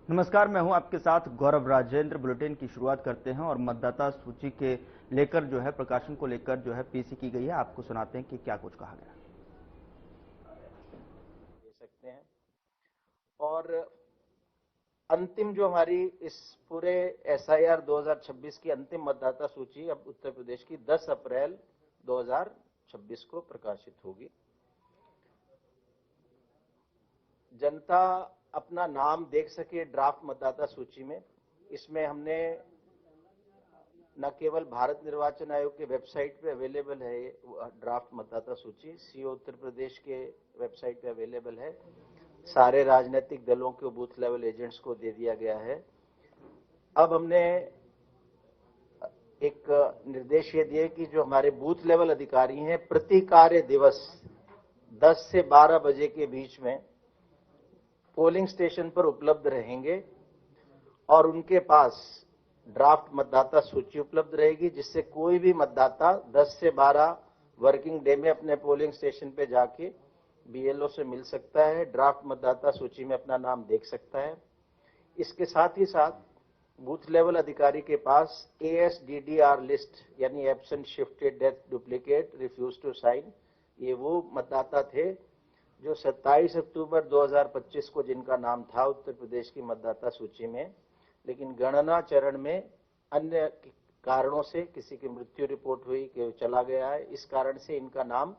नमस्कार, मैं हूं आपके साथ गौरव राजेंद्र। बुलेटिन की शुरुआत करते हैं और मतदाता सूची के लेकर जो है प्रकाशन को लेकर जो है पीसी की गई है। आपको सुनाते हैं कि क्या कुछ कहा गया दे सकते हैं। और अंतिम जो हमारी इस पूरे एसआईआर 2026 की अंतिम मतदाता सूची अब उत्तर प्रदेश की 10 अप्रैल 2026 को प्रकाशित होगी। जनता अपना नाम देख सके ड्राफ्ट मतदाता सूची में। इसमें हमने न केवल भारत निर्वाचन आयोग के वेबसाइट पे अवेलेबल है ड्राफ्ट मतदाता सूची, सीओ उत्तर प्रदेश के वेबसाइट पे अवेलेबल है, सारे राजनीतिक दलों के बूथ लेवल एजेंट्स को दे दिया गया है। अब हमने एक निर्देश ये दिए कि जो हमारे बूथ लेवल अधिकारी हैं प्रति कार्य दिवस 10 से 12 बजे के बीच में पोलिंग स्टेशन पर उपलब्ध रहेंगे और उनके पास ड्राफ्ट मतदाता सूची उपलब्ध रहेगी, जिससे कोई भी मतदाता 10 से 12 वर्किंग डे में अपने पोलिंग स्टेशन पे जाके बीएलओ से मिल सकता है, ड्राफ्ट मतदाता सूची में अपना नाम देख सकता है। इसके साथ ही साथ बूथ लेवल अधिकारी के पास ASDDR लिस्ट यानी absent, shifted, death, duplicate, refuse to sign, ये वो मतदाता थे जो 27 अक्टूबर 2025 को जिनका नाम था उत्तर प्रदेश की मतदाता सूची में, लेकिन गणना चरण में अन्य कारणों से किसी की मृत्यु रिपोर्ट हुई कि चला गया है, इस कारण से इनका नाम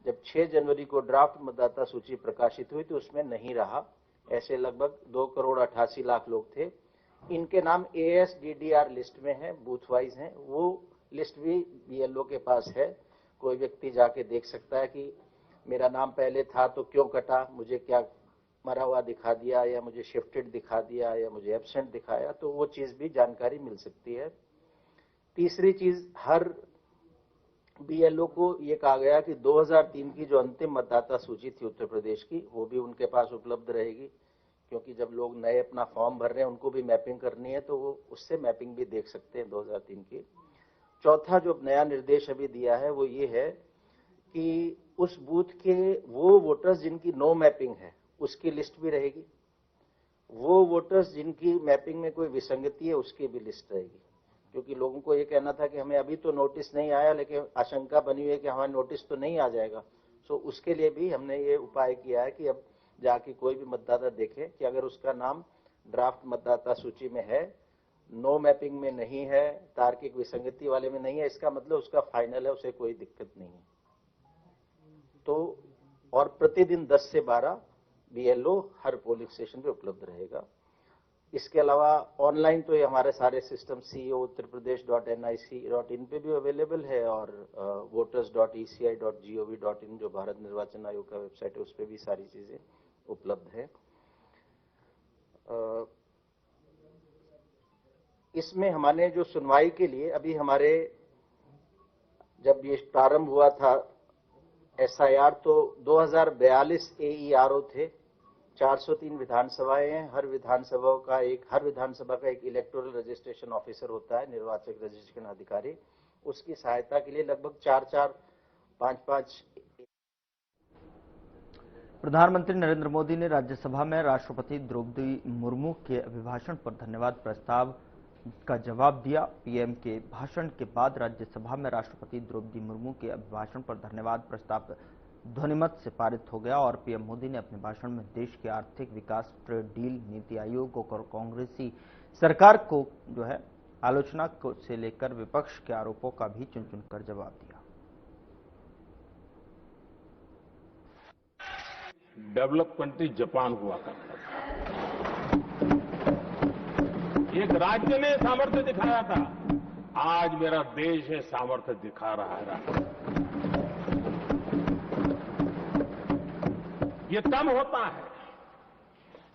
जब 6 जनवरी को ड्राफ्ट मतदाता सूची प्रकाशित हुई तो उसमें नहीं रहा। ऐसे लगभग 2,88,00,000 लोग थे। इनके नाम ASDDR लिस्ट में है, बूथ वाइज हैं। वो लिस्ट भी बीएलओ के पास है। कोई व्यक्ति जाके देख सकता है कि मेरा नाम पहले था तो क्यों कटा, मुझे क्या मरा हुआ दिखा दिया या मुझे शिफ्टेड दिखा दिया या मुझे एब्सेंट दिखाया, तो वो चीज भी जानकारी मिल सकती है। तीसरी चीज, हर बीएलओ को ये कहा गया कि 2003 की जो अंतिम मतदाता सूची थी उत्तर प्रदेश की, वो भी उनके पास उपलब्ध रहेगी, क्योंकि जब लोग नए अपना फॉर्म भर रहे हैं उनको भी मैपिंग करनी है, तो वो उससे मैपिंग भी देख सकते हैं 2003 की। चौथा जो नया निर्देश अभी दिया है वो ये है कि उस बूथ के वो वोटर्स जिनकी नो मैपिंग है उसकी लिस्ट भी रहेगी, वो वोटर्स जिनकी मैपिंग में कोई विसंगति है उसकी भी लिस्ट रहेगी। क्योंकि लोगों को ये कहना था कि हमें अभी तो नोटिस नहीं आया, लेकिन आशंका बनी हुई है कि हमारा नोटिस तो नहीं आ जाएगा। सो उसके लिए भी हमने ये उपाय किया है कि अब जाके कोई भी मतदाता देखे कि अगर उसका नाम ड्राफ्ट मतदाता सूची में है, नो मैपिंग में नहीं है, तार्किक विसंगति वाले में नहीं है, इसका मतलब उसका फाइनल है, उसे कोई दिक्कत नहीं है। तो और प्रतिदिन 10 से 12 बीएलओ हर पोलिंग स्टेशन पे उपलब्ध रहेगा। इसके अलावा ऑनलाइन तो ये हमारे सारे सिस्टम co.uttarpradesh.nic.in पे भी अवेलेबल है और voters.eci.gov.in जो भारत निर्वाचन आयोग का वेबसाइट है उस पर भी सारी चीजें उपलब्ध है। इसमें हमने जो सुनवाई के लिए अभी हमारे जब ये प्रारंभ हुआ था एसआईआर, तो 2042 AERO थे, 403 विधानसभाएं हैं। हर विधानसभा का एक इलेक्टोरल रजिस्ट्रेशन ऑफिसर होता है, निर्वाचक रजिस्ट्रेशन अधिकारी। उसकी सहायता के लिए लगभग 4-5 प्रधानमंत्री नरेंद्र मोदी ने राज्यसभा में राष्ट्रपति द्रौपदी मुर्मू के अभिभाषण पर धन्यवाद प्रस्ताव का जवाब दिया। पीएम के भाषण के बाद राज्यसभा में राष्ट्रपति द्रौपदी मुर्मू के अभिभाषण पर धन्यवाद प्रस्ताव ध्वनिमत से पारित हो गया और पीएम मोदी ने अपने भाषण में देश के आर्थिक विकास, ट्रेड डील, नीति आयोग और कांग्रेसी सरकार को जो है आलोचना से लेकर विपक्ष के आरोपों का भी चुन चुनकर जवाब दिया। डेवलप कंट्री जापान हुआ करता था, एक राज्य ने सामर्थ्य दिखाया था, आज मेरा देश ये सामर्थ्य दिखा रहा है। ये तब होता है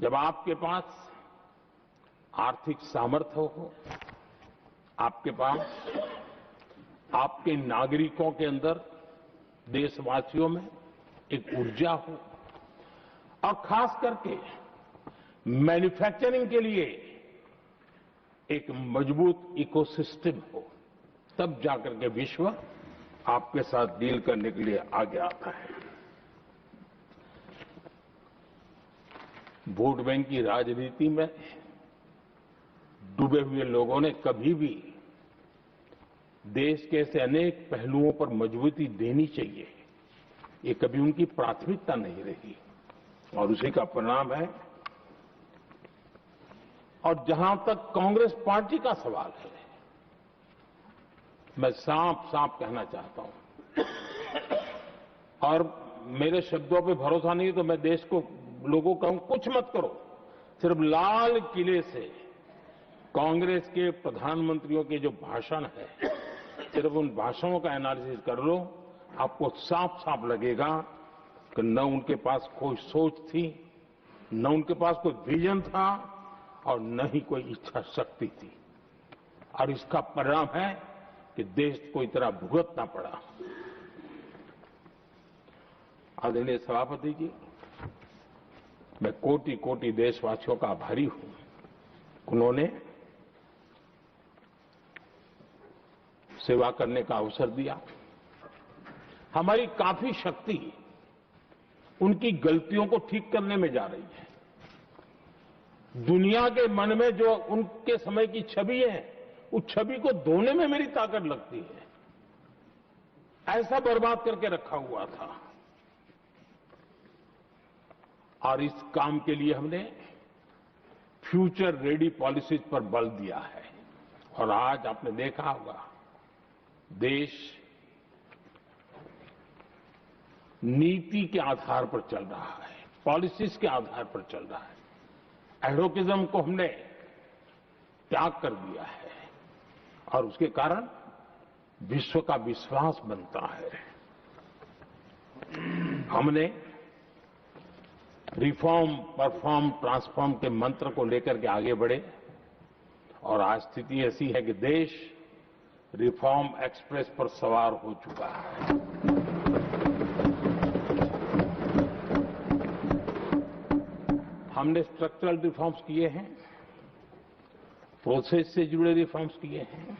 जब आपके पास आर्थिक सामर्थ्य हो, आपके पास आपके नागरिकों के अंदर, देशवासियों में एक ऊर्जा हो और खास करके मैन्युफैक्चरिंग के लिए एक मजबूत इकोसिस्टम हो, तब जाकर के विश्व आपके साथ डील करने के लिए आगे आता है। वोट बैंक की राजनीति में डूबे हुए लोगों ने कभी भी देश के ऐसे अनेक पहलुओं पर मजबूती देनी चाहिए, ये कभी उनकी प्राथमिकता नहीं रही और उसी का परिणाम है। और जहां तक कांग्रेस पार्टी का सवाल है, मैं साफ साफ कहना चाहता हूं और मेरे शब्दों पे भरोसा नहीं है तो मैं देश को लोगों को कहूं, कुछ मत करो, सिर्फ लाल किले से कांग्रेस के प्रधानमंत्रियों के जो भाषण है, सिर्फ उन भाषणों का एनालिसिस कर लो, आपको साफ साफ लगेगा कि न उनके पास कोई सोच थी, न उनके पास कोई विजन था और न ही कोई इच्छा शक्ति थी। और इसका परिणाम है कि देश को इतना भुगतना पड़ा। आदरणीय सभापति जी, मैं कोटि कोटि देशवासियों का आभारी हूं। उन्होंने सेवा करने का अवसर दिया। हमारी काफी शक्ति उनकी गलतियों को ठीक करने में जा रही है। दुनिया के मन में जो उनके समय की छवि है, उस छवि को धोने में मेरी ताकत लगती है। ऐसा बर्बाद करके रखा हुआ था और इस काम के लिए हमने फ्यूचर रेडी पॉलिसीज पर बल दिया है। और आज आपने देखा होगा, देश नीति के आधार पर चल रहा है, पॉलिसीज के आधार पर चल रहा है। एडवोकेज्म को हमने त्याग कर दिया है और उसके कारण विश्व का विश्वास बनता है। हमने रिफॉर्म, परफॉर्म, ट्रांसफॉर्म के मंत्र को लेकर के आगे बढ़े और आज स्थिति ऐसी है कि देश रिफॉर्म एक्सप्रेस पर सवार हो चुका है। हमने स्ट्रक्चरल रिफॉर्म्स किए हैं, प्रोसेस से जुड़े रिफॉर्म्स किए हैं,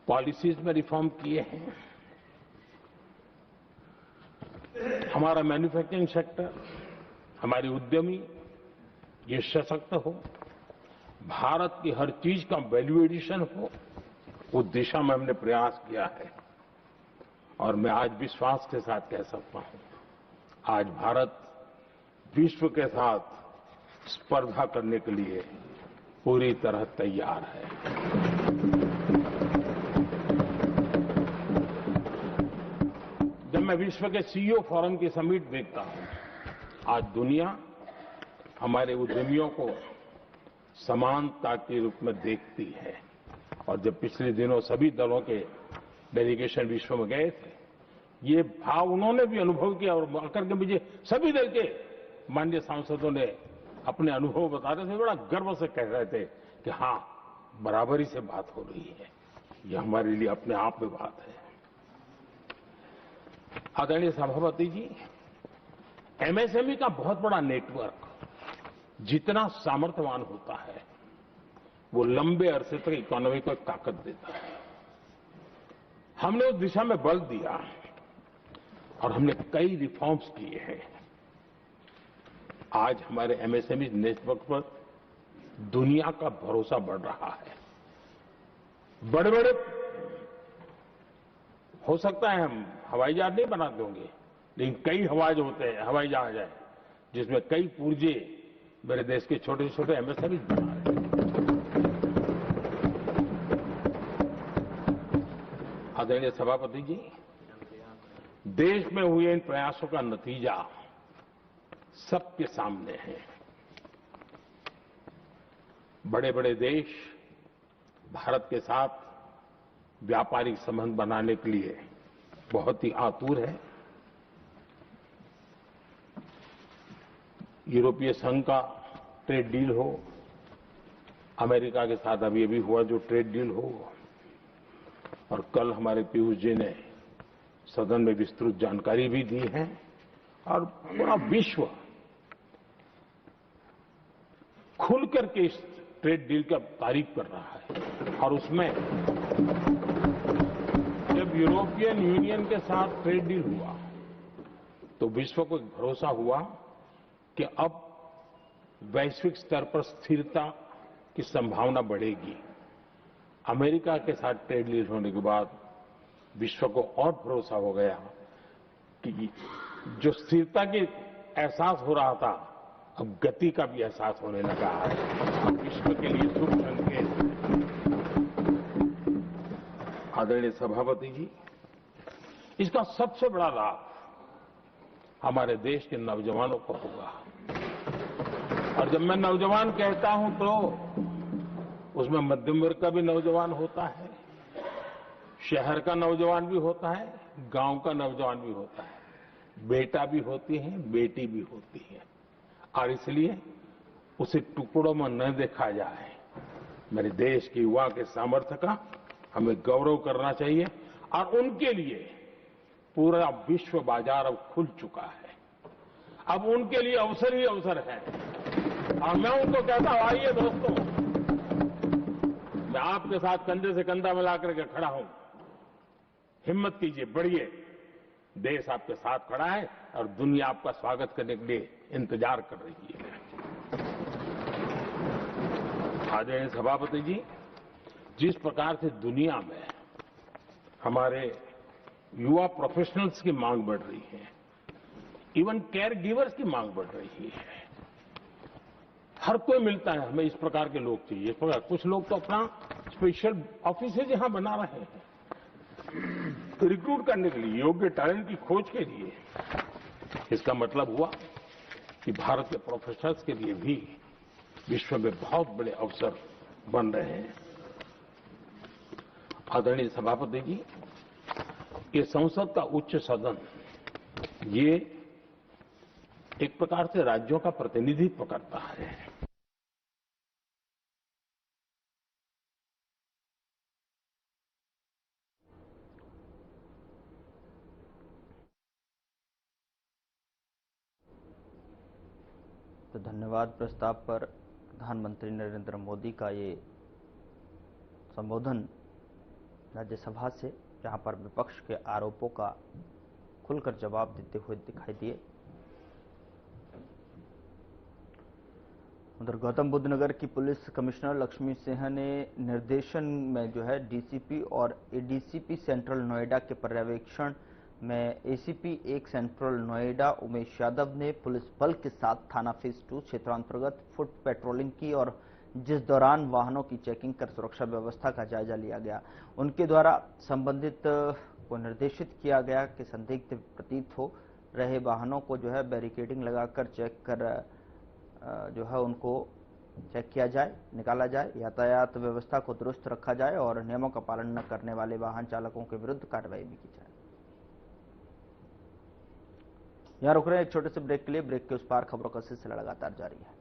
पॉलिसीज में रिफॉर्म किए हैं। हमारा मैन्युफैक्चरिंग सेक्टर, हमारे उद्यमी ये सशक्त हो, भारत की हर चीज का वैल्यू एडिशन हो, उस दिशा में हमने प्रयास किया है। और मैं आज विश्वास के साथ कह सकता हूं, आज भारत विश्व के साथ स्पर्धा करने के लिए पूरी तरह तैयार है। जब मैं विश्व के सीईओ फोरम की समिट देखता हूं, आज दुनिया हमारे उद्यमियों को समानता के रूप में देखती है। और जब पिछले दिनों सभी दलों के डेलीगेशन विश्व में गए थे, ये भाव उन्होंने भी अनुभव किया और आकर के मुझे सभी दल के माननीय सांसदों ने अपने अनुभव बता रहे थे, बड़ा गर्व से कह रहे थे कि हाँ, बराबरी से बात हो रही है। ये हमारे लिए अपने आप में बात है। आदरणीय सभापति जी, एमएसएमई का बहुत बड़ा नेटवर्क जितना सामर्थ्यवान होता है, वो लंबे अरसे तक इकोनॉमी को एक ताकत देता है। हमने उस दिशा में बल दिया और हमने कई रिफॉर्म्स किए हैं। आज हमारे एमएसएमई नेटवर्क पर दुनिया का भरोसा बढ़ रहा है। बड़े बड़े हो सकता है हम हवाई जहाज नहीं बनाते होंगे, लेकिन कई हवाई जहाज है जिसमें कई पुर्जे मेरे देश के छोटे छोटे एमएसएमई बना रहे हैं। आदरणीय सभापति जी, देश में हुए इन प्रयासों का नतीजा सबके सामने है। बड़े बड़े देश भारत के साथ व्यापारिक संबंध बनाने के लिए बहुत ही आतुर है। यूरोपीय संघ का ट्रेड डील हो, अमेरिका के साथ अभी हुआ जो ट्रेड डील हो, और कल हमारे पीयूष जी ने सदन में विस्तृत जानकारी भी दी है। और पूरा विश्व खुल करके इस ट्रेड डील का तारीफ कर रहा है। और उसमें जब यूरोपियन यूनियन के साथ ट्रेड डील हुआ तो विश्व को एक भरोसा हुआ कि अब वैश्विक स्तर पर स्थिरता की संभावना बढ़ेगी। अमेरिका के साथ ट्रेड डील होने के बाद विश्व को और भरोसा हो गया कि जो स्थिरता की एहसास हो रहा था, अब गति का भी एहसास होने लगा है। अब विश्व के लिए शुभ संकेत है। आदरणीय सभापति जी, इसका सबसे बड़ा लाभ हमारे देश के नौजवानों को होगा। और जब मैं नौजवान कहता हूं तो उसमें मध्यम वर्ग का भी नौजवान होता है, शहर का नौजवान भी होता है, गांव का नौजवान भी होता है, बेटा भी होती है, बेटी भी होती है। और इसलिए उसे टुकड़ों में न देखा जाए। मेरे देश के युवा के सामर्थ्य का हमें गौरव करना चाहिए और उनके लिए पूरा विश्व बाजार अब खुल चुका है। अब उनके लिए अवसर ही अवसर है। और मैं उनको कहता हूं, आइए दोस्तों, मैं आपके साथ कंधे से कंधा मिलाकर के खड़ा हूं। हिम्मत कीजिए, बढ़िए। देश आपके साथ खड़ा है और दुनिया आपका स्वागत करने के लिए इंतजार कर रही है। आदरणीय सभापति जी, जिस प्रकार से दुनिया में हमारे युवा प्रोफेशनल्स की मांग बढ़ रही है, इवन केयर गिवर्स की मांग बढ़ रही है, हर कोई मिलता है हमें इस प्रकार के लोग चाहिए। इस प्रकार कुछ लोग तो अपना स्पेशल ऑफिस यहां बना रहे हैं रिक्रूट करने के लिए, योग्य टैलेंट की खोज के लिए। इसका मतलब हुआ कि भारत के प्रोफेशनल्स के लिए भी विश्व में बहुत बड़े अवसर बन रहे हैं। आदरणीय सभापति जी, ये संसद का उच्च सदन ये एक प्रकार से राज्यों का प्रतिनिधित्व करता है। तो धन्यवाद। प्रस्ताव पर प्रधानमंत्री नरेंद्र मोदी का ये संबोधन राज्यसभा से, जहां पर विपक्ष के आरोपों का खुलकर जवाब देते हुए दिखाई दिए। उधर गौतम बुद्ध नगर की पुलिस कमिश्नर लक्ष्मी सिंह ने निर्देशन में जो है डीसीपी और एडीसीपी सेंट्रल नोएडा के पर्यवेक्षण में एसीपी 1 सेंट्रल नोएडा उमेश यादव ने पुलिस बल के साथ थाना फेज 2 क्षेत्रांतर्गत फुट पेट्रोलिंग की और जिस दौरान वाहनों की चेकिंग कर सुरक्षा व्यवस्था का जायजा लिया गया। उनके द्वारा संबंधित को निर्देशित किया गया कि संदिग्ध प्रतीत हो रहे वाहनों को जो है बैरिकेडिंग लगाकर चेक कर जो है उनको चेक किया जाए, निकाला जाए, यातायात व्यवस्था को दुरुस्त रखा जाए और नियमों का पालन न करने वाले वाहन चालकों के विरुद्ध कार्रवाई भी की जाए। यहां रुक रहे हैं एक छोटे से ब्रेक के लिए। ब्रेक के उस पार खबरों का सिलसिला लगातार जारी है।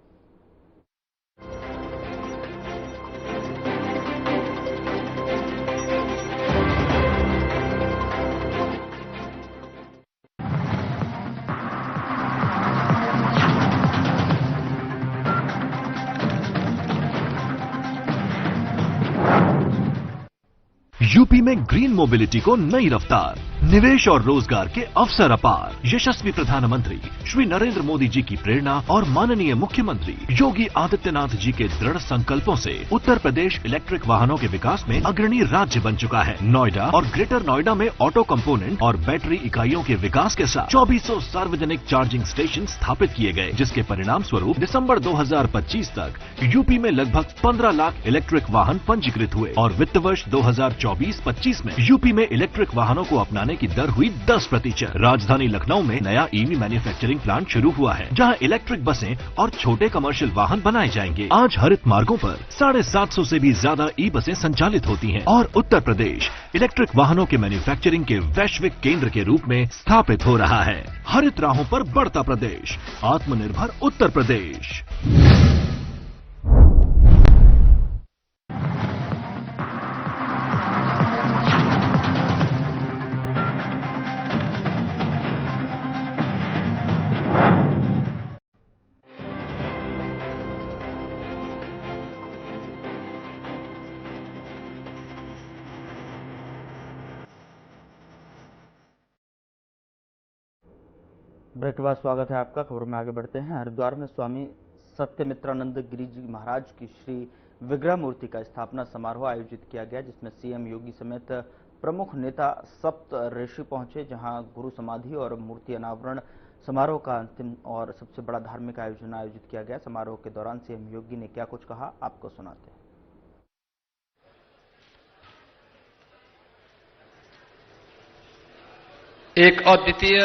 यूपी में ग्रीन मोबिलिटी को नई रफ्तार, निवेश और रोजगार के अवसर अपार। यशस्वी प्रधानमंत्री श्री नरेंद्र मोदी जी की प्रेरणा और माननीय मुख्यमंत्री योगी आदित्यनाथ जी के दृढ़ संकल्पों से उत्तर प्रदेश इलेक्ट्रिक वाहनों के विकास में अग्रणी राज्य बन चुका है। नोएडा और ग्रेटर नोएडा में ऑटो कंपोनेंट और बैटरी इकाइयों के विकास के साथ 2400 सार्वजनिक चार्जिंग स्टेशन स्थापित किए गए, जिसके परिणाम स्वरूप दिसंबर 2025 तक यूपी में लगभग 15 लाख इलेक्ट्रिक वाहन पंजीकृत हुए और वित्त वर्ष 2024-25 में यूपी में इलेक्ट्रिक वाहनों को अपनाने की दर हुई 10%। राजधानी लखनऊ में नया ईवी मैन्युफैक्चरिंग प्लांट शुरू हुआ है, जहां इलेक्ट्रिक बसें और छोटे कमर्शियल वाहन बनाए जाएंगे। आज हरित मार्गों पर 750 से भी ज्यादा ई बसें संचालित होती हैं और उत्तर प्रदेश इलेक्ट्रिक वाहनों के मैन्युफैक्चरिंग के वैश्विक केंद्र के रूप में स्थापित हो रहा है। हरित राहों पर बढ़ता प्रदेश, आत्मनिर्भर उत्तर प्रदेश। ब्रेक के बाद स्वागत है आपका। खबरों में आगे बढ़ते हैं। हरिद्वार में स्वामी सत्यमित्रानंद गिरी जी महाराज की श्री विग्रह मूर्ति का स्थापना समारोह आयोजित किया गया, जिसमें सीएम योगी समेत प्रमुख नेता सप्त ऋषि पहुंचे, जहां गुरु समाधि और मूर्ति अनावरण समारोह का अंतिम और सबसे बड़ा धार्मिक आयोजन आयोजित किया गया। समारोह के दौरान सीएम योगी ने क्या कुछ कहा, आपको सुनाते हैं। एक अद्वितीय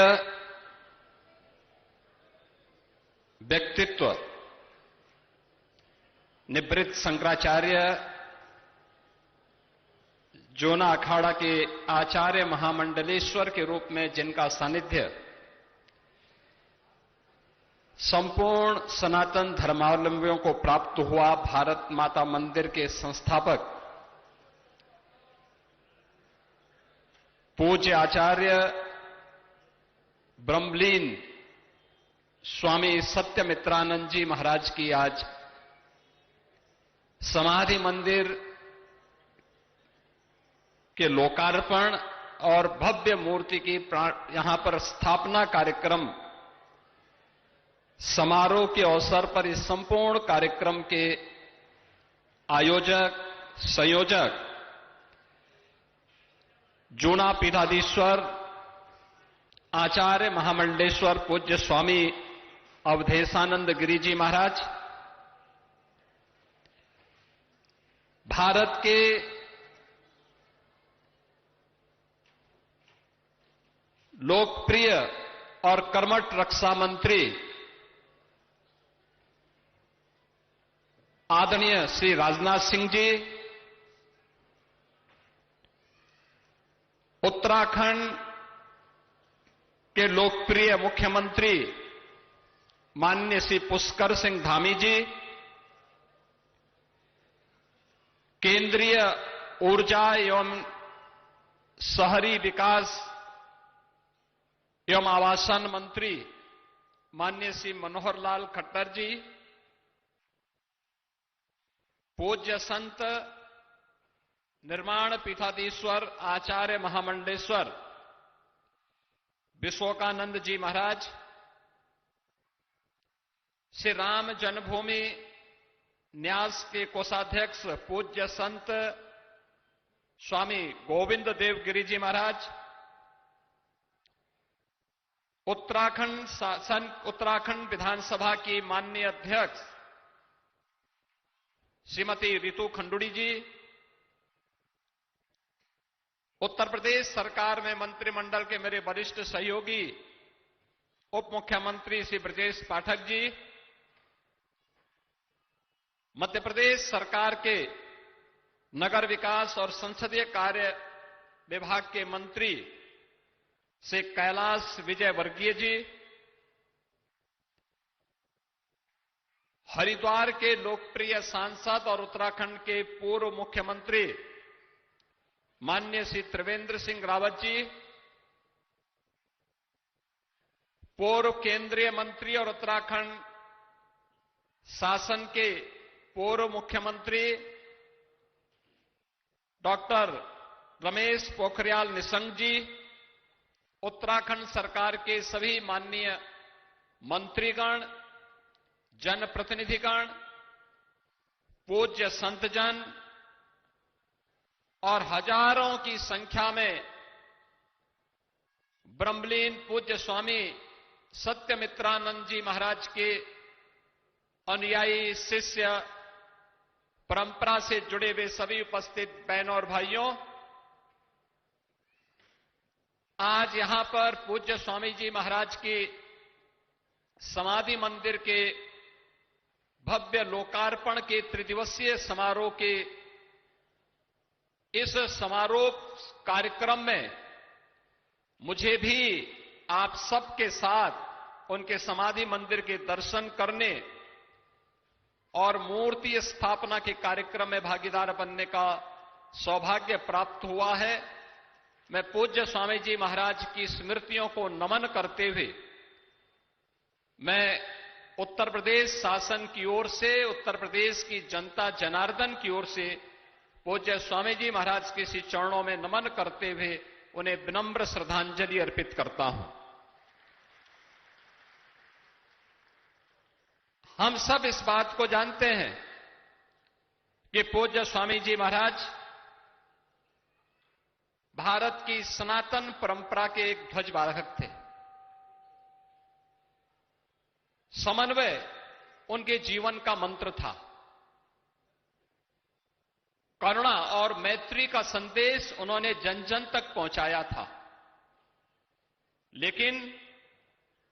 व्यक्तित्व निवृत्त शंकराचार्य जोना अखाड़ा के आचार्य महामंडलेश्वर के रूप में जिनका सानिध्य संपूर्ण सनातन धर्मावलंबियों को प्राप्त हुआ, भारत माता मंदिर के संस्थापक पूज्य आचार्य ब्रह्मलीन स्वामी सत्यमित्रानंद जी महाराज की आज समाधि मंदिर के लोकार्पण और भव्य मूर्ति की यहां पर स्थापना कार्यक्रम समारोह के अवसर पर इस संपूर्ण कार्यक्रम के आयोजक संयोजक जूना पीठाधीश्वर आचार्य महामंडलेश्वर पूज्य स्वामी अवधेशानंद गिरी जी महाराज, भारत के लोकप्रिय और कर्मठ रक्षा मंत्री आदरणीय श्री राजनाथ सिंह जी, उत्तराखंड के लोकप्रिय मुख्यमंत्री माननीय श्री पुष्कर सिंह धामी जी, केंद्रीय ऊर्जा एवं शहरी विकास एवं आवासन मंत्री माननीय श्री मनोहर लाल खट्टर जी, पूज्य संत निर्माण पीठाधीश्वर आचार्य महामंडलेश्वर विश्वकानंद जी महाराज, श्री राम जन्मभूमि न्यास के कोषाध्यक्ष पूज्य संत स्वामी गोविंद देव गिरी जी महाराज, उत्तराखंड विधानसभा की माननीय अध्यक्ष श्रीमती रितु खंडूड़ी जी, उत्तर प्रदेश सरकार में मंत्रिमंडल के मेरे वरिष्ठ सहयोगी उप मुख्यमंत्री श्री ब्रजेश पाठक जी, मध्य प्रदेश सरकार के नगर विकास और संसदीय कार्य विभाग के मंत्री श्री कैलाश विजय वर्गीय जी, हरिद्वार के लोकप्रिय सांसद और उत्तराखंड के पूर्व मुख्यमंत्री माननीय श्री त्रिवेंद्र सिंह रावत जी, पूर्व केंद्रीय मंत्री और उत्तराखंड शासन के पूर्व मुख्यमंत्री डॉक्टर रमेश पोखरियाल निशंक जी, उत्तराखंड सरकार के सभी माननीय मंत्रीगण, जनप्रतिनिधिगण, पूज्य संतजन और हजारों की संख्या में ब्रह्मलीन पूज्य स्वामी सत्यमित्रानंद जी महाराज के अनुयायी शिष्य, परंपरा से जुड़े हुए सभी उपस्थित बहनों और भाइयों, आज यहां पर पूज्य स्वामी जी महाराज की समाधि मंदिर के भव्य लोकार्पण के त्रिदिवसीय समारोह के इस समारोह कार्यक्रम में मुझे भी आप सबके साथ उनके समाधि मंदिर के दर्शन करने और मूर्ति स्थापना के कार्यक्रम में भागीदार बनने का सौभाग्य प्राप्त हुआ है। मैं पूज्य स्वामी जी महाराज की स्मृतियों को नमन करते हुए मैं उत्तर प्रदेश शासन की ओर से, उत्तर प्रदेश की जनता जनार्दन की ओर से पूज्य स्वामी जी महाराज के श्री चरणों में नमन करते हुए उन्हें विनम्र श्रद्धांजलि अर्पित करता हूं। हम सब इस बात को जानते हैं कि पूज्य स्वामी जी महाराज भारत की सनातन परंपरा के एक ध्वजवाहक थे। समन्वय उनके जीवन का मंत्र था। करुणा और मैत्री का संदेश उन्होंने जन जन तक पहुंचाया था। लेकिन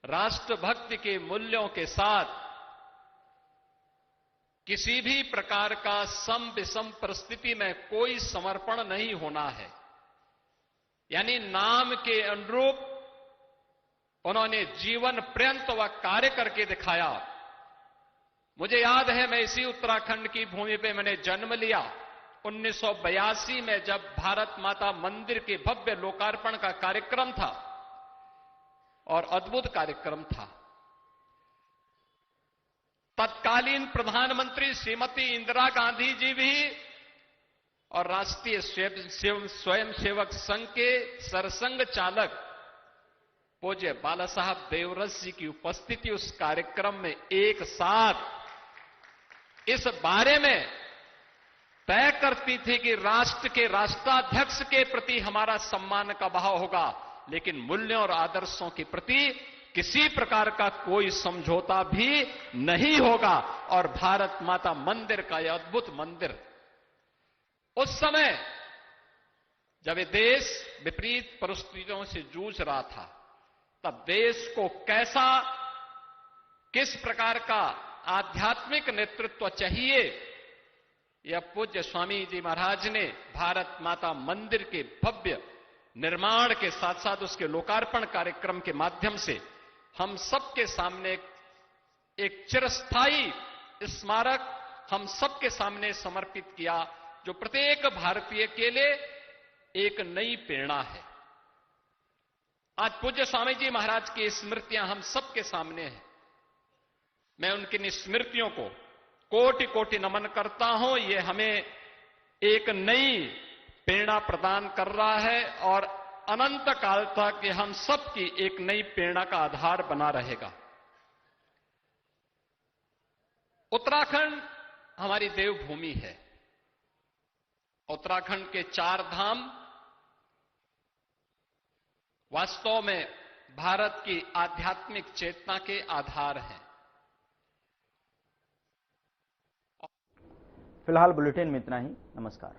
राष्ट्रभक्ति के मूल्यों के साथ किसी भी प्रकार का सम विषम परिस्थिति में कोई समर्पण नहीं होना है, यानी नाम के अनुरूप उन्होंने जीवन पर्यंत वह कार्य करके दिखाया। मुझे याद है, मैं इसी उत्तराखंड की भूमि पे मैंने जन्म लिया। 1982 में जब भारत माता मंदिर के भव्य लोकार्पण का कार्यक्रम था और अद्भुत कार्यक्रम था। तत्कालीन प्रधानमंत्री श्रीमती इंदिरा गांधी जी भी और राष्ट्रीय स्वयंसेवक संघ के सरसंघ चालक पूज्य बाला साहब देवरस जी की उपस्थिति उस कार्यक्रम में एक साथ इस बारे में तय करती थी कि राष्ट्र के राष्ट्राध्यक्ष के प्रति हमारा सम्मान का भाव होगा, लेकिन मूल्यों और आदर्शों के प्रति किसी प्रकार का कोई समझौता भी नहीं होगा। और भारत माता मंदिर का यह अद्भुत मंदिर, उस समय जब ये देश विपरीत परिस्थितियों से जूझ रहा था, तब देश को किस प्रकार का आध्यात्मिक नेतृत्व चाहिए, यह पूज्य स्वामी जी महाराज ने भारत माता मंदिर के भव्य निर्माण के साथ साथ उसके लोकार्पण कार्यक्रम के माध्यम से हम सबके सामने एक चिरस्थायी स्मारक हम सबके सामने समर्पित किया, जो प्रत्येक भारतीय के लिए एक नई प्रेरणा है। आज पूज्य स्वामी जी महाराज की स्मृतियां हम सबके सामने हैं। मैं उनकी स्मृतियों को कोटि कोटि नमन करता हूं। ये हमें एक नई प्रेरणा प्रदान कर रहा है और अनंत काल तक ये हम सबकी एक नई प्रेरणा का आधार बना रहेगा। उत्तराखंड हमारी देवभूमि है। उत्तराखंड के 4 धाम वास्तव में भारत की आध्यात्मिक चेतना के आधार हैं। फिलहाल बुलेटिन में इतना ही। नमस्कार।